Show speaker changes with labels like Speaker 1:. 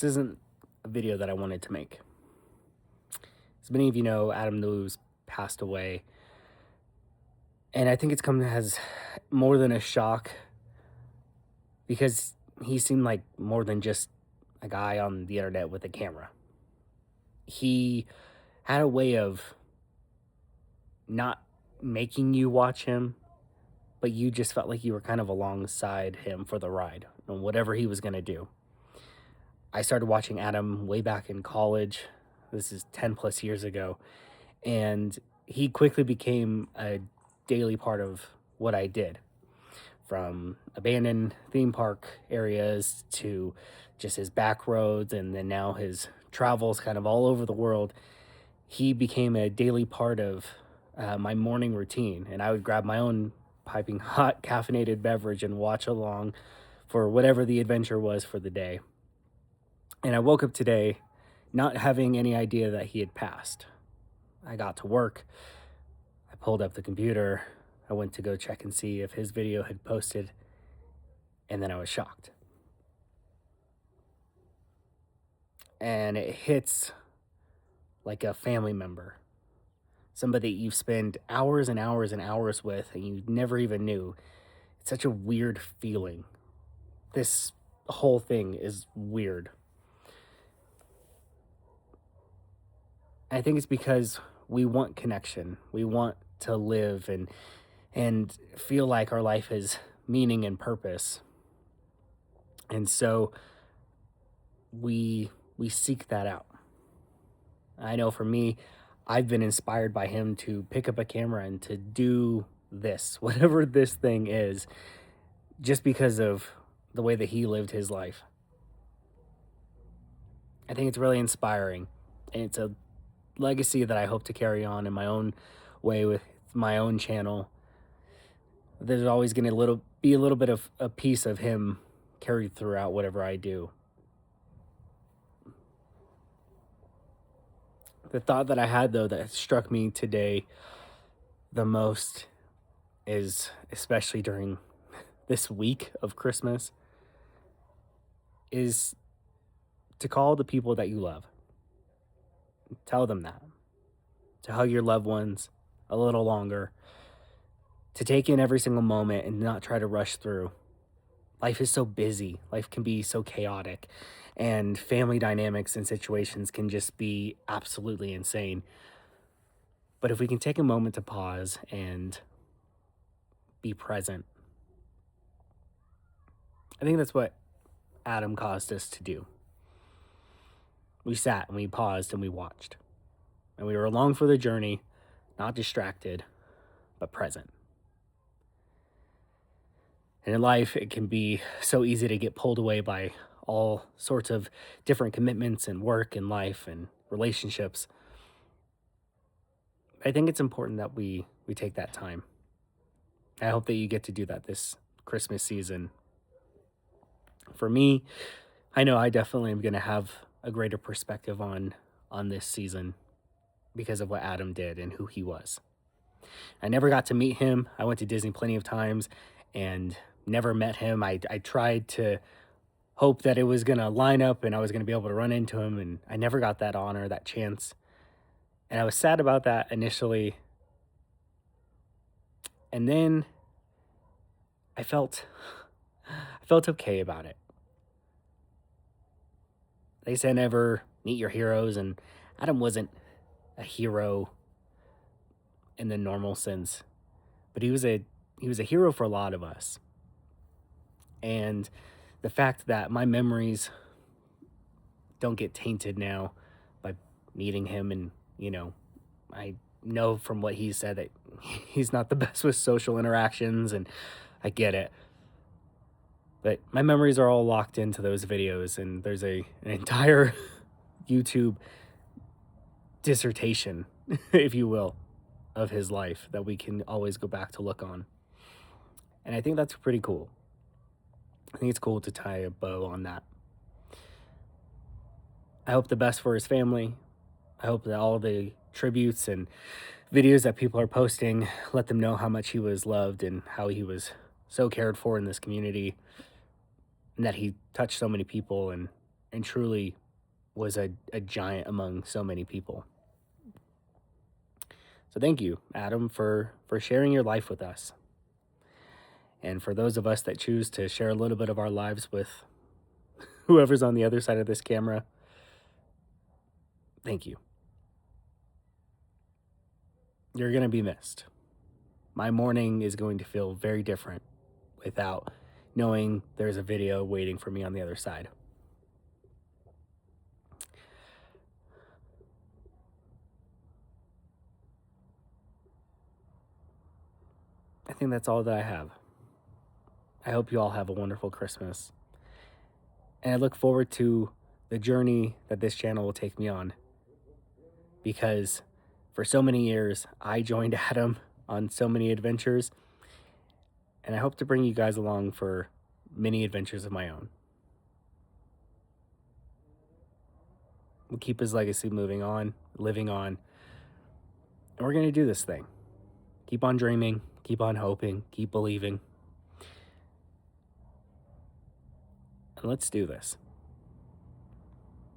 Speaker 1: This isn't a video that I wanted to make. As many of you know, Adam Lewis passed away. And I think it's come as more than a shock because he seemed like more than just a guy on the internet with a camera. He had a way of not making you watch him, but you just felt like you were kind of alongside him for the ride on whatever he was going to do. I started watching Adam way back in college. This is 10 plus years ago. And he quickly became a daily part of what I did, from abandoned theme park areas to just his back roads, and then now his travels kind of all over the world. He became a daily part of my morning routine, and I would grab my own piping hot caffeinated beverage and watch along for whatever the adventure was for the day. And I woke up today not having any idea that he had passed. I got to work, I pulled up the computer, I went to go check and see if his video had posted, and then I was shocked. And it hits like a family member, somebody that you've spent hours and hours and hours with and you never even knew. It's such a weird feeling. This whole thing is weird. I think it's because we want connection. We want to live and feel like our life has meaning and purpose. And so we seek that out. I know for me, I've been inspired by him to pick up a camera and to do this, whatever this thing is, just because of the way that he lived his life. I think it's really inspiring, and it's a legacy that I hope to carry on in my own way with my own channel. There's always going to be a little bit of a piece of him carried throughout whatever I do. The thought that I had, though, that struck me today the most is, especially during this week of Christmas, is to call the people that you love. Tell them that. To hug your loved ones a little longer. To take in every single moment and not try to rush through. Life is so busy. Life can be so chaotic. And family dynamics and situations can just be absolutely insane. But if we can take a moment to pause and be present, I think that's what Adam caused us to do. We sat and we paused and we watched. And we were along for the journey, not distracted, but present. And in life, it can be so easy to get pulled away by all sorts of different commitments and work and life and relationships. I think it's important that we take that time. I hope that you get to do that this Christmas season. For me, I know I definitely am going to have a greater perspective on this season because of what Adam did and who he was. I never got to meet him. I went to Disney plenty of times and never met him. I tried to hope that it was going to line up and I was going to be able to run into him, and I never got that honor, that chance. And I was sad about that initially. And then I felt okay about it. They say never meet your heroes, and Adam wasn't a hero in the normal sense, but he was a hero for a lot of us. And the fact that my memories don't get tainted now by meeting him, and I know from what he said that he's not the best with social interactions, and I get it. But my memories are all locked into those videos, and there's an entire YouTube dissertation, if you will, of his life that we can always go back to look on. And I think that's pretty cool. I think it's cool to tie a bow on that. I hope the best for his family. I hope that all the tributes and videos that people are posting let them know how much he was loved and how he was so cared for in this community, and that he touched so many people and and truly was a giant among so many people. So thank you, Adam, for sharing your life with us. And for those of us that choose to share a little bit of our lives with whoever's on the other side of this camera, thank you. You're going to be missed. My morning is going to feel very different without knowing there's a video waiting for me on the other side. I think that's all that I have. I hope you all have a wonderful Christmas. And I look forward to the journey that this channel will take me on. Because for so many years, I joined Adam on so many adventures. And I hope to bring you guys along for many adventures of my own. We'll keep his legacy moving on, living on. And we're going to do this thing. Keep on dreaming, keep on hoping, keep believing. And let's do this.